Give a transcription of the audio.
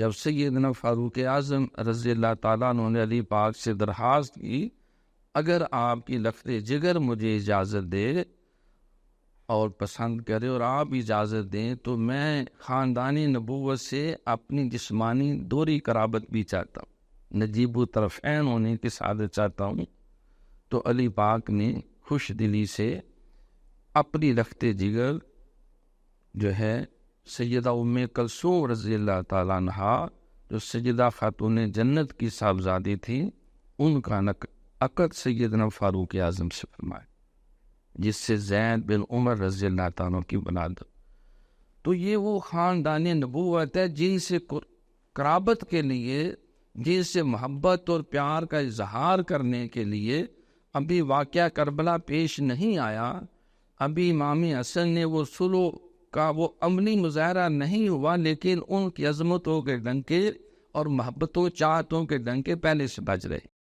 جب سیدنا فاروق اعظم رضی اللہ تعالیٰ عنہ نے علی پاک سے درخواست کی اگر آپ کی لخت جگر مجھے اجازت دے اور پسند کرے اور آپ اجازت دیں تو میں خاندانی نبوت سے اپنی جسمانی دوری قرابت بھی چاہتا ہوں، نجیب الطرفین ہونے کی سعادت چاہتا ہوں۔ تو علی پاک نے خوش دلی سے اپنی لخت جگر جو ہے سیدہ ام کلثوم رضی اللہ تعالیٰ عنہا جو سیدہ خاتون جنت کی صاحبزادی تھی، ان کا عقد سیدنا فاروق اعظم سے فرمایا، جس سے زید بن عمر رضی اللہ تعالیٰ کی بناد۔ تو یہ وہ خاندان نبوت ہے جن سے قرابت کے لیے، جن سے محبت اور پیار کا اظہار کرنے کے لیے ابھی واقعہ کربلا پیش نہیں آیا، ابھی امام حسن نے وہ صلح کا وہ عملی مظاہرہ نہیں ہوا، لیکن ان کی عظمتوں کے ڈنکے اور محبتوں چاہتوں کے ڈنکے پہلے سے بج رہے۔